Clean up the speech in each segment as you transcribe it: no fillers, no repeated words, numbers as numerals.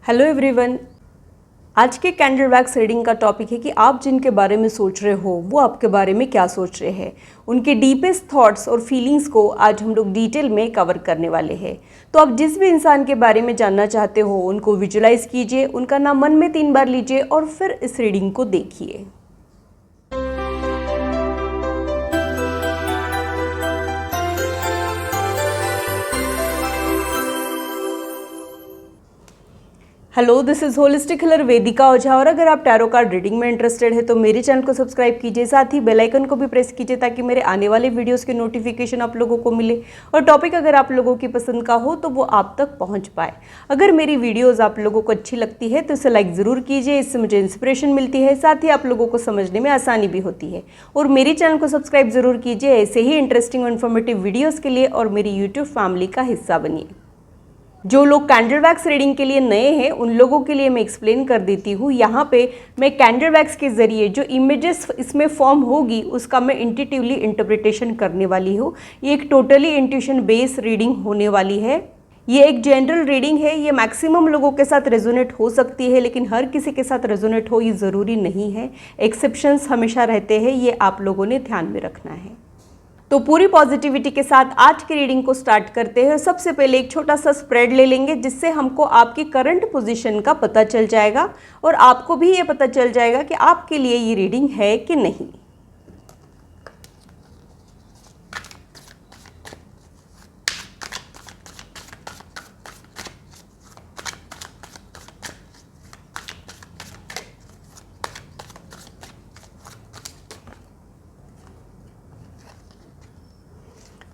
Hello everyone. आज के candle wax reading का टॉपिक है कि आप जिनके बारे में सोच रहे हो वो आपके बारे में क्या सोच रहे हैं, उनके डीपेस्ट थॉट्स और फीलिंग्स को आज हम लोग डिटेल में कवर करने वाले हैं। तो आप जिस भी इंसान के बारे में जानना चाहते हो उनको विजुलाइज कीजिए, उनका नाम मन में 3 बार लीजिए और फिर इस रीडिंग को देखिए। Hello, this is holistic healer Vedika Ojha. और अगर आप टैरो कार्ड रीडिंग में इंटरेस्टेड है तो मेरे चैनल को सब्सक्राइब कीजिए, साथ ही बेल आइकन को भी प्रेस कीजिए ताकि मेरे आने वाले वीडियोस के नोटिफिकेशन आप लोगों को मिले और टॉपिक अगर आप लोगों की पसंद का हो तो वो आप तक पहुंच पाए। अगर मेरी वीडियोस आप लोगों को अच्छी लगती है तो इसे लाइक ज़रूर कीजिए, इससे मुझे इंस्पिरेशन मिलती है, साथ ही आप लोगों को समझने में आसानी भी होती है। और मेरे चैनल को सब्सक्राइब ज़रूर कीजिए ऐसे ही इंटरेस्टिंग और इन्फॉर्मेटिव वीडियोज़ के लिए, और मेरी यूट्यूब फैमिली का हिस्सा बनिए। जो लोग कैंडल वैक्स रीडिंग के लिए नए हैं उन लोगों के लिए मैं एक्सप्लेन कर देती हूँ। यहाँ पे मैं कैंडल वैक्स के ज़रिए जो इमेजेस इसमें फॉर्म होगी उसका मैं इंट्यूटिवली इंटरप्रिटेशन करने वाली हूँ। ये एक टोटली इंट्यूशन बेस्ड रीडिंग होने वाली है। ये एक जनरल रीडिंग है, ये मैक्सिमम लोगों के साथ रेजोनेट हो सकती है, लेकिन हर किसी के साथ रेजोनेट हो ये ज़रूरी नहीं है। एक्सेप्शंस हमेशा रहते हैं, ये आप लोगों ने ध्यान में रखना है। तो पूरी पॉजिटिविटी के साथ आज की रीडिंग को स्टार्ट करते हैं। सबसे पहले एक छोटा सा स्प्रेड ले लेंगे जिससे हमको आपकी करंट पोजीशन का पता चल जाएगा और आपको भी ये पता चल जाएगा कि आपके लिए ये रीडिंग है कि नहीं।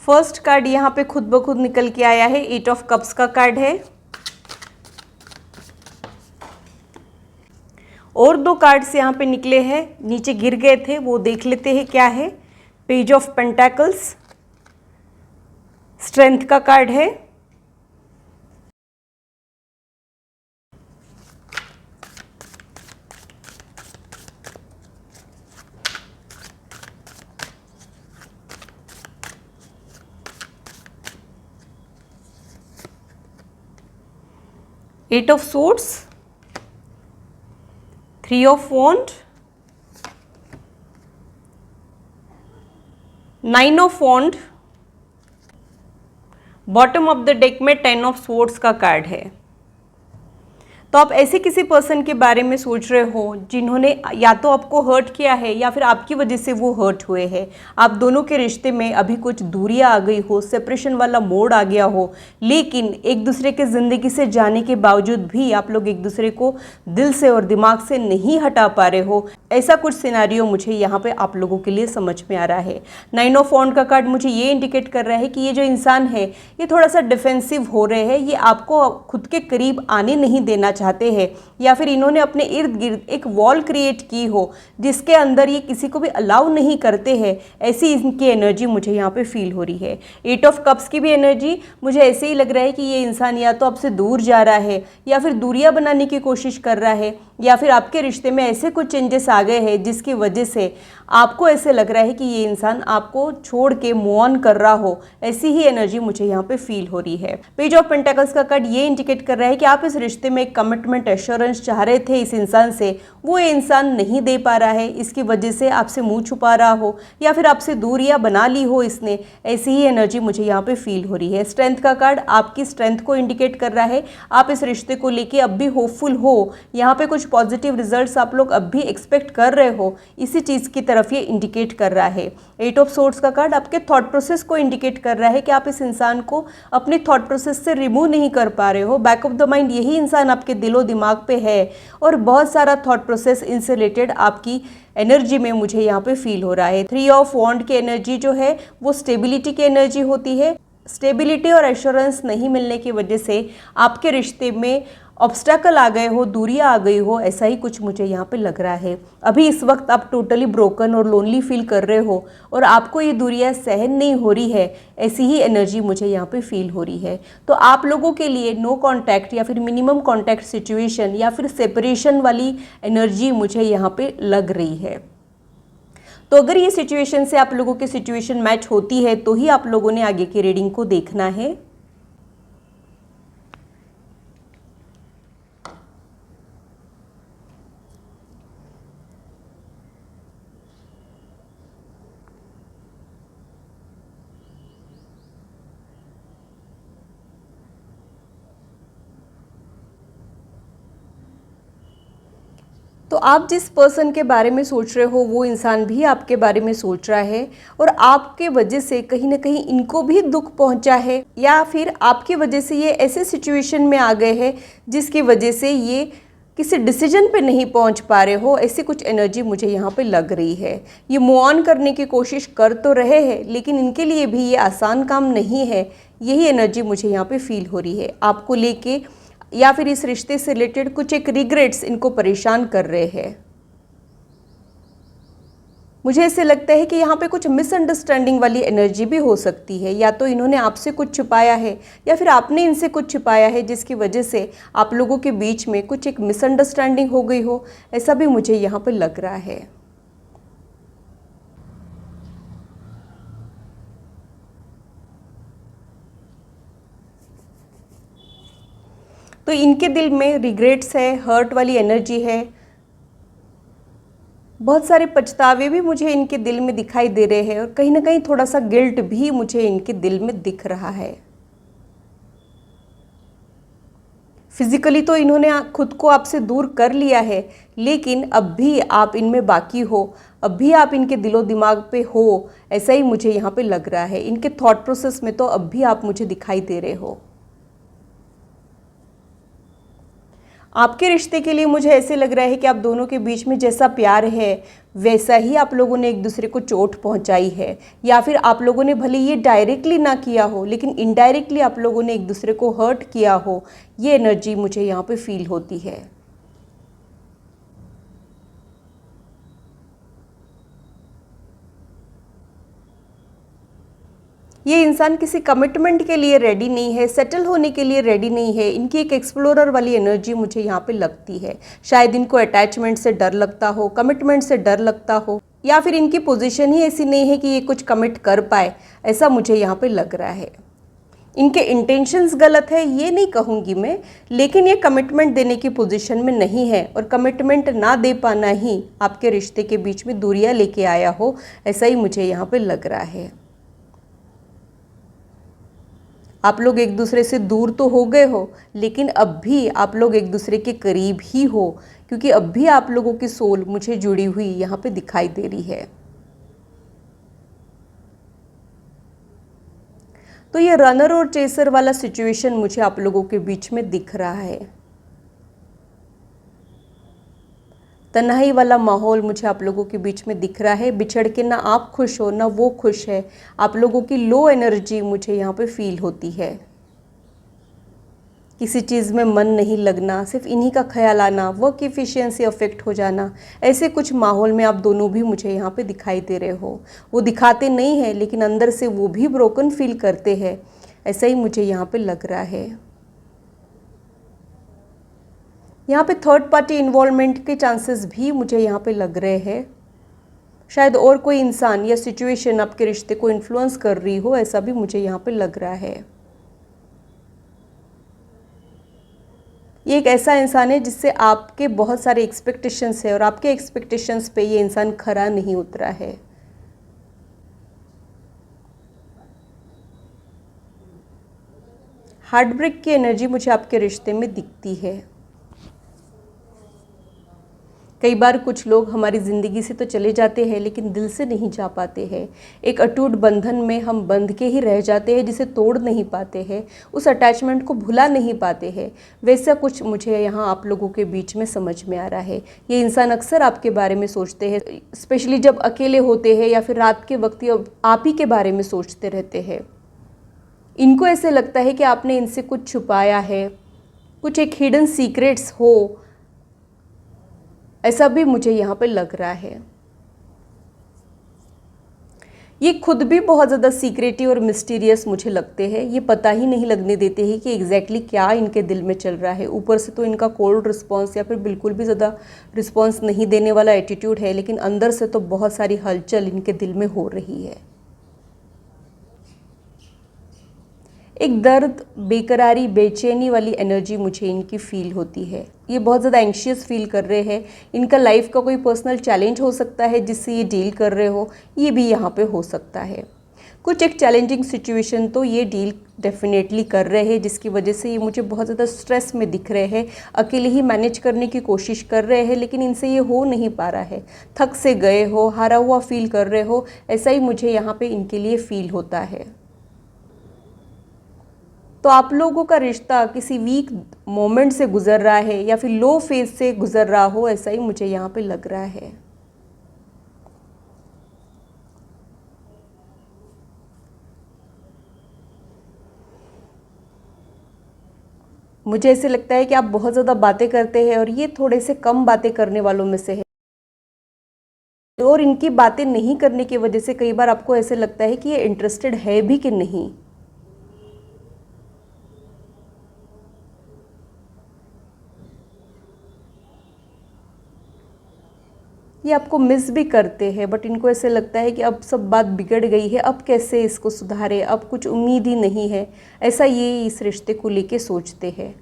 फर्स्ट कार्ड यहाँ पे खुद ब खुद निकल के आया है, 8 ऑफ कप्स का कार्ड है। और 2 कार्ड्स यहाँ पे निकले हैं, नीचे गिर गए थे, वो देख लेते हैं क्या है। पेज ऑफ पेंटाकल्स, स्ट्रेंथ का कार्ड है। Eight of Swords, 3 of Wands, 9 of Wands, bottom of the deck में 10 ऑफ Swords का कार्ड है। तो आप ऐसे किसी पर्सन के बारे में सोच रहे हो जिन्होंने या तो आपको हर्ट किया है या फिर आपकी वजह से वो हर्ट हुए हैं। आप दोनों के रिश्ते में अभी कुछ दूरियां आ गई हो, सेपरेशन वाला मोड आ गया हो, लेकिन एक दूसरे के ज़िंदगी से जाने के बावजूद भी आप लोग एक दूसरे को दिल से और दिमाग से नहीं हटा पा रहे हो। ऐसा कुछ सिनारियो मुझे यहाँ पे आप लोगों के लिए समझ में आ रहा है। 9 ऑफ वॉन्ड का कार्ड मुझे ये इंडिकेट कर रहा है कि ये जो इंसान है ये थोड़ा सा डिफेंसिव हो रहे हैं, ये आपको खुद के करीब आने नहीं देना चाहते हैं, या फिर इन्होंने अपने इर्द गिर्द एक वॉल क्रिएट की हो जिसके अंदर ये किसी को भी अलाउ नहीं करते हैं। ऐसी इनकी एनर्जी मुझे यहाँ पे फील हो रही है। 8 ऑफ कप्स की भी एनर्जी मुझे ऐसे ही लग रहा है कि ये इंसान या तो आपसे दूर जा रहा है या फिर दूरियां बनाने की कोशिश कर रहा है, या फिर आपके रिश्ते में ऐसे कुछ चेंजेस आ गए हैं जिसकी वजह से आपको ऐसे लग रहा है कि ये इंसान आपको छोड़ के मूव ऑन कर रहा हो। ऐसी ही एनर्जी मुझे यहाँ पे फील हो रही है। पेज ऑफ पेंटाकल्स का कार्ड ये इंडिकेट कर रहा है कि आप इस रिश्ते में एक कमिटमेंट एश्योरेंस चाह रहे थे इस इंसान से, वो ये इंसान नहीं दे पा रहा है, इसकी वजह से आपसे मुंह छुपा रहा हो या फिर आपसे दूरियां बना ली हो इसने। ऐसी ही एनर्जी मुझे यहाँ पे फील हो रही है। स्ट्रेंथ का कार्ड आपकी स्ट्रेंथ को इंडिकेट कर रहा है, आप इस रिश्ते को लेके अब भी होपफुल हो, यहाँ पे कुछ पॉजिटिव रिजल्ट्स आप लोग अब भी एक्सपेक्ट कर रहे हो, इसी चीज़ की तरफ ये इंडिकेट कर रहा है। 8 ऑफ सोर्ड्स का कार्ड आपके थॉट प्रोसेस को इंडिकेट कर रहा है कि आप इस इंसान को अपने थॉट प्रोसेस से रिमूव नहीं कर पा रहे हो। बैक ऑफ द माइंड यही इंसान आपके दिलो दिमाग पे है और बहुत सारा थॉट प्रोसेस इनसे रिलेटेड आपकी एनर्जी में मुझे यहाँ पे फील हो रहा है। 3 ऑफ वॉन्ड की एनर्जी जो है वो स्टेबिलिटी की एनर्जी होती है। स्टेबिलिटी और एश्योरेंस नहीं मिलने की वजह से आपके रिश्ते में ऑब्स्टैकल आ गए हो, दूरियां आ गई हो, ऐसा ही कुछ मुझे यहाँ पे लग रहा है। अभी इस वक्त आप टोटली ब्रोकन और लोनली फील कर रहे हो और आपको ये दूरियां सहन नहीं हो रही है, ऐसी ही एनर्जी मुझे यहाँ पे फील हो रही है। तो आप लोगों के लिए नो कांटेक्ट या फिर मिनिमम कांटेक्ट सिचुएशन या फिर सेपरेशन वाली एनर्जी मुझे यहाँ पे लग रही है। तो अगर ये सिचुएशन से आप लोगों की सिचुएशन मैच होती है तो ही आप लोगों ने आगे की रीडिंग को देखना है। तो आप जिस पर्सन के बारे में सोच रहे हो वो इंसान भी आपके बारे में सोच रहा है और आपके वजह से कहीं ना कहीं इनको भी दुख पहुंचा है, या फिर आपकी वजह से ये ऐसे सिचुएशन में आ गए हैं जिसकी वजह से ये किसी डिसीजन पे नहीं पहुंच पा रहे हो। ऐसी कुछ एनर्जी मुझे यहाँ पे लग रही है। ये मूव ऑन करने की कोशिश कर तो रहे हैं लेकिन इनके लिए भी ये आसान काम नहीं है। यही एनर्जी मुझे यहाँ पे फील हो रही है आपको लेके, या फिर इस रिश्ते से रिलेटेड कुछ एक रिग्रेट्स इनको परेशान कर रहे हैं। मुझे ऐसे लगता है कि यहाँ पे कुछ मिसअंडरस्टैंडिंग वाली एनर्जी भी हो सकती है, या तो इन्होंने आपसे कुछ छिपाया है या फिर आपने इनसे कुछ छिपाया है जिसकी वजह से आप लोगों के बीच में कुछ एक मिसअंडरस्टैंडिंग हो गई हो। ऐसा भी मुझे यहाँ पे लग रहा है। तो इनके दिल में रिग्रेट्स है, हर्ट वाली एनर्जी है, बहुत सारे पछतावे भी मुझे इनके दिल में दिखाई दे रहे हैं और कहीं ना कहीं थोड़ा सा गिल्ट भी मुझे इनके दिल में दिख रहा है। फिजिकली तो इन्होंने खुद को आपसे दूर कर लिया है लेकिन अब भी आप इनमें बाकी हो, अब भी आप इनके दिलो दिमाग पे हो, ऐसा ही मुझे यहाँ पे लग रहा है। इनके थॉट प्रोसेस में तो अब भी आप मुझे दिखाई दे रहे हो। आपके रिश्ते के लिए मुझे ऐसे लग रहा है कि आप दोनों के बीच में जैसा प्यार है वैसा ही आप लोगों ने एक दूसरे को चोट पहुंचाई है, या फिर आप लोगों ने भले ये डायरेक्टली ना किया हो लेकिन इनडायरेक्टली आप लोगों ने एक दूसरे को हर्ट किया हो। ये एनर्जी मुझे यहाँ पे फील होती है। ये इंसान किसी कमिटमेंट के लिए रेडी नहीं है, सेटल होने के लिए रेडी नहीं है। इनकी एक एक्सप्लोरर वाली एनर्जी मुझे यहाँ पे लगती है। शायद इनको अटैचमेंट से डर लगता हो, कमिटमेंट से डर लगता हो, या फिर इनकी पोजीशन ही ऐसी नहीं है कि ये कुछ कमिट कर पाए, ऐसा मुझे यहाँ पे लग रहा है। इनके इंटेंशंस गलत है ये नहीं कहूँगी मैं, लेकिन ये कमिटमेंट देने की पोजीशन में नहीं है और कमिटमेंट ना दे पाना ही आपके रिश्ते के बीच में दूरियाँ लेके आया हो, ऐसा ही मुझे यहाँ पे लग रहा है। आप लोग एक दूसरे से दूर तो हो गए हो लेकिन अब भी आप लोग एक दूसरे के करीब ही हो, क्योंकि अब भी आप लोगों की सोल मुझे जुड़ी हुई यहाँ पे दिखाई दे रही है। तो ये रनर और चेसर वाला सिचुएशन मुझे आप लोगों के बीच में दिख रहा है। तन्हाई वाला माहौल मुझे आप लोगों के बीच में दिख रहा है। बिछड़ के ना आप खुश हो ना वो खुश है। आप लोगों की लो एनर्जी मुझे यहाँ पे फील होती है। किसी चीज़ में मन नहीं लगना, सिर्फ इन्हीं का ख्याल आना, वर्क एफिशिएंसी अफेक्ट हो जाना, ऐसे कुछ माहौल में आप दोनों भी मुझे यहाँ पे दिखाई दे रहे हो। वो दिखाते नहीं हैं लेकिन अंदर से वो भी ब्रोकन फील करते हैं, ऐसा ही मुझे यहाँ पे लग रहा है। यहाँ पे थर्ड पार्टी इन्वॉल्वमेंट के चांसेस भी मुझे यहाँ पे लग रहे हैं। शायद और कोई इंसान या सिचुएशन आपके रिश्ते को इन्फ्लुएंस कर रही हो, ऐसा भी मुझे यहाँ पे लग रहा है। ये एक ऐसा इंसान है जिससे आपके बहुत सारे एक्सपेक्टेशंस है और आपके एक्सपेक्टेशंस पे ये इंसान खरा नहीं उतरा है। हार्ट ब्रेक की एनर्जी मुझे आपके रिश्ते में दिखती है। कई बार कुछ लोग हमारी ज़िंदगी से तो चले जाते हैं लेकिन दिल से नहीं जा पाते हैं। एक अटूट बंधन में हम बंध के ही रह जाते हैं जिसे तोड़ नहीं पाते हैं, उस अटैचमेंट को भुला नहीं पाते हैं। वैसा कुछ मुझे यहाँ आप लोगों के बीच में समझ में आ रहा है। ये इंसान अक्सर आपके बारे में सोचते हैं, स्पेशली जब अकेले होते हैं या फिर रात के वक्त आप ही के बारे में सोचते रहते हैं। इनको ऐसे लगता है कि आपने इनसे कुछ छुपाया है, कुछ एक हिडन सीक्रेट्स हो, ऐसा भी मुझे यहाँ पे लग रहा है। ये खुद भी बहुत ज़्यादा सीक्रेटिव और मिस्टीरियस मुझे लगते हैं। ये पता ही नहीं लगने देते हैं कि एग्जैक्टली क्या इनके दिल में चल रहा है। ऊपर से तो इनका कोल्ड रिस्पॉन्स या फिर बिल्कुल भी ज़्यादा रिस्पॉन्स नहीं देने वाला एटीट्यूड है, लेकिन अंदर से तो बहुत सारी हलचल इनके दिल में हो रही है। एक दर्द, बेकरारी, बेचैनी वाली एनर्जी मुझे इनकी फील होती है। ये बहुत ज़्यादा एंशियस फील कर रहे हैं। इनका लाइफ का कोई पर्सनल चैलेंज हो सकता है जिससे ये डील कर रहे हो, ये भी यहाँ पे हो सकता है। कुछ एक चैलेंजिंग सिचुएशन तो ये डील डेफिनेटली कर रहे हैं, जिसकी वजह से ये मुझे बहुत ज़्यादा स्ट्रेस में दिख रहे हैं। अकेले ही मैनेज करने की कोशिश कर रहे हैं, लेकिन इनसे ये हो नहीं पा रहा है। थक से गए हो, हारा हुआ फील कर रहे हो, ऐसा ही मुझे यहाँ पे इनके लिए फील होता है। तो आप लोगों का रिश्ता किसी वीक मोमेंट से गुजर रहा है या फिर लो फेज से गुजर रहा हो, ऐसा ही मुझे यहाँ पे लग रहा है। मुझे ऐसे लगता है कि आप बहुत ज़्यादा बातें करते हैं और ये थोड़े से कम बातें करने वालों में से है। और इनकी बातें नहीं करने की वजह से कई बार आपको ऐसे लगता है कि ये इंटरेस्टेड है भी कि नहीं। ये आपको मिस भी करते हैं, बट इनको ऐसे लगता है कि अब सब बात बिगड़ गई है, अब कैसे इसको सुधारे, अब कुछ उम्मीद ही नहीं है। ऐसा ये इस रिश्ते को लेके सोचते हैं।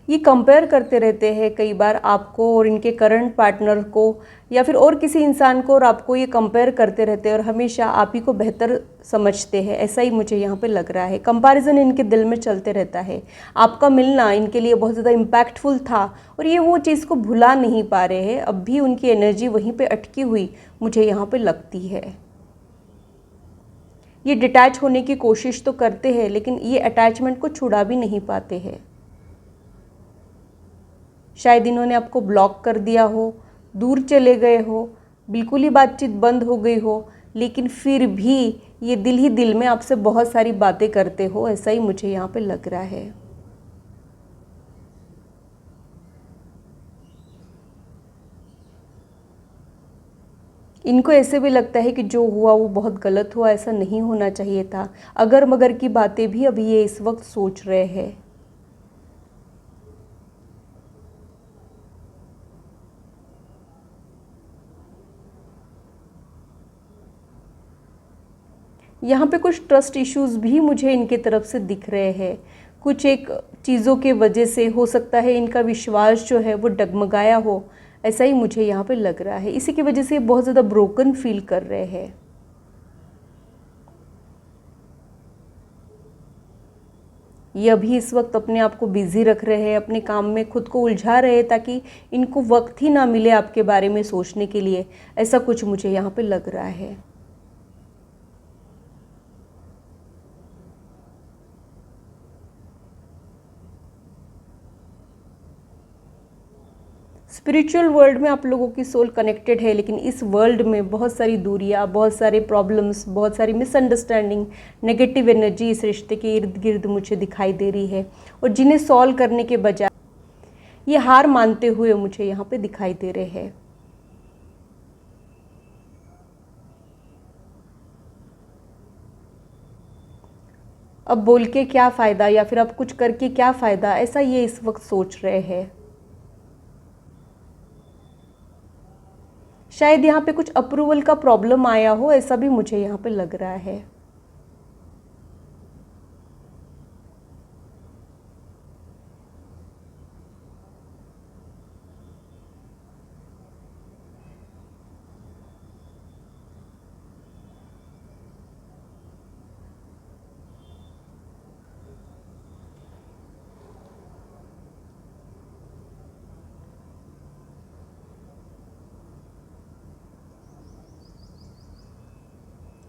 ये कंपेयर करते रहते हैं कई बार आपको और इनके करंट पार्टनर को, या फिर और किसी इंसान को, और आपको ये कंपेयर करते रहते हैं और हमेशा आप ही को बेहतर समझते हैं। ऐसा ही मुझे यहाँ पे लग रहा है। कंपैरिजन इनके दिल में चलते रहता है। आपका मिलना इनके लिए बहुत ज़्यादा इम्पैक्टफुल था और ये वो चीज़ को भुला नहीं पा रहे हैं। अब भी उनकी एनर्जी वहीं पर अटकी हुई मुझे यहाँ पर लगती है। ये डिटैच होने की कोशिश तो करते हैं, लेकिन ये अटैचमेंट को छुड़ा भी नहीं पाते हैं। शायद इन्होंने आपको ब्लॉक कर दिया हो, दूर चले गए हो, बिल्कुल ही बातचीत बंद हो गई हो, लेकिन फिर भी ये दिल ही दिल में आपसे बहुत सारी बातें करते हो। ऐसा ही मुझे यहाँ पे लग रहा है। इनको ऐसे भी लगता है कि जो हुआ वो बहुत गलत हुआ, ऐसा नहीं होना चाहिए था। अगर मगर की बातें भी अभी ये इस वक्त सोच रहे हैं। यहाँ पे कुछ ट्रस्ट इश्यूज भी मुझे इनके तरफ से दिख रहे हैं। कुछ एक चीज़ों के वजह से हो सकता है इनका विश्वास जो है वो डगमगाया हो, ऐसा ही मुझे यहाँ पे लग रहा है। इसी की वजह से बहुत ज़्यादा ब्रोकन फील कर रहे हैं। ये अभी इस वक्त अपने आप को बिज़ी रख रहे हैं, अपने काम में खुद को उलझा रहे हैं, ताकि इनको वक्त ही ना मिले आपके बारे में सोचने के लिए। ऐसा कुछ मुझे यहाँ पे लग रहा है। स्पिरिचुअल वर्ल्ड में आप लोगों की सोल कनेक्टेड है, लेकिन इस वर्ल्ड में बहुत सारी दूरियां, बहुत सारे प्रॉब्लम्स, बहुत सारी मिसअंडरस्टैंडिंग, नेगेटिव एनर्जी इस रिश्ते के इर्द गिर्द मुझे दिखाई दे रही है, और जिन्हें सॉल्व करने के बजाय ये हार मानते हुए मुझे यहाँ पे दिखाई दे रहे हैं। अब बोल के क्या फ़ायदा, या फिर अब कुछ करके क्या फ़ायदा, ऐसा ये इस वक्त सोच रहे हैं। शायद यहाँ पे कुछ अप्रूवल का प्रॉब्लम आया हो, ऐसा भी मुझे यहाँ पे लग रहा है।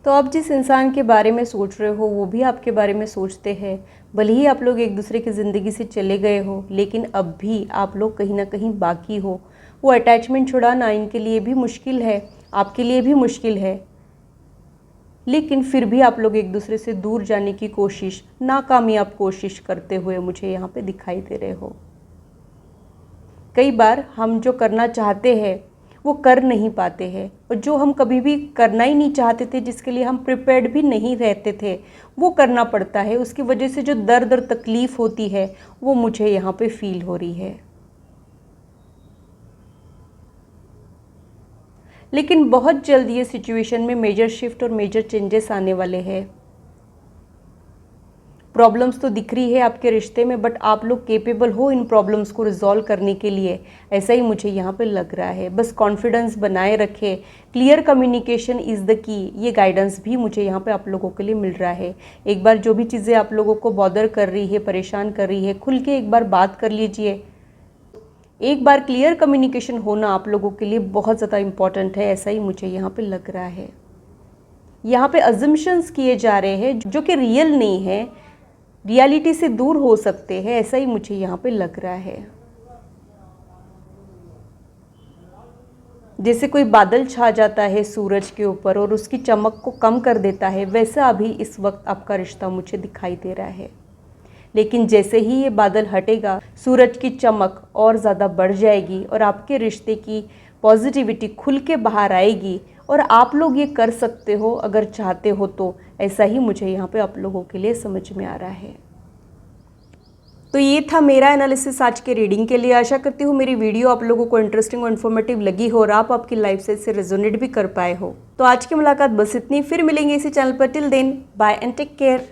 तो आप जिस इंसान के बारे में सोच रहे हो वो भी आपके बारे में सोचते हैं। भले ही आप लोग एक दूसरे की ज़िंदगी से चले गए हो, लेकिन अब भी आप लोग कहीं ना कहीं बाकी हो। वो अटैचमेंट छुड़ाना इनके लिए भी मुश्किल है, आपके लिए भी मुश्किल है, लेकिन फिर भी आप लोग एक दूसरे से दूर जाने की कोशिश, नाकामयाब कोशिश करते हुए मुझे यहाँ पे दिखाई दे रहे हो। कई बार हम जो करना चाहते हैं वो कर नहीं पाते हैं, और जो हम कभी भी करना ही नहीं चाहते थे, जिसके लिए हम प्रिपेयर्ड भी नहीं रहते थे, वो करना पड़ता है। उसकी वजह से जो दर्द और तकलीफ़ होती है वो मुझे यहाँ पे फील हो रही है। लेकिन बहुत जल्द ये सिचुएशन में मेजर शिफ्ट और मेजर चेंजेस आने वाले हैं। प्रॉब्लम्स तो दिख रही है आपके रिश्ते में, बट आप लोग केपेबल हो इन प्रॉब्लम्स को रिजॉल्व करने के लिए, ऐसा ही मुझे यहाँ पे लग रहा है। बस कॉन्फिडेंस बनाए रखें, clear communication is the key, ये गाइडेंस भी मुझे यहाँ पे आप लोगों के लिए मिल रहा है। एक बार जो भी चीज़ें आप लोगों को बॉदर कर रही है, परेशान कर रही है, खुल के एक बार बात कर लीजिए। एक बार क्लियर कम्युनिकेशन होना आप लोगों के लिए बहुत ज़्यादा इम्पॉर्टेंट है, ऐसा ही मुझे यहाँ पे लग रहा है। यहाँ पे अजम्पशंस किए जा रहे हैं जो कि रियल नहीं है, रियलिटी से दूर हो सकते हैं, ऐसा ही मुझे यहाँ पे लग रहा है। जैसे कोई बादल छा जाता है सूरज के ऊपर और उसकी चमक को कम कर देता है, वैसा अभी इस वक्त आपका रिश्ता मुझे दिखाई दे रहा है। लेकिन जैसे ही ये बादल हटेगा, सूरज की चमक और ज़्यादा बढ़ जाएगी और आपके रिश्ते की पॉजिटिविटी खुल के बाहर आएगी और आप लोग ये कर सकते हो अगर चाहते हो तो। ऐसा ही मुझे यहाँ पे आप लोगों के लिए समझ में आ रहा है। तो ये था मेरा एनालिसिस आज के रीडिंग के लिए। आशा करती हूँ मेरी वीडियो आप लोगों को इंटरेस्टिंग और इन्फॉर्मेटिव लगी हो और आप आपकी लाइफ से इससे रेजोनेट भी कर पाए हो। तो आज की मुलाकात बस इतनी, फिर मिलेंगे इसी चैनल पर। Till then bye and take care.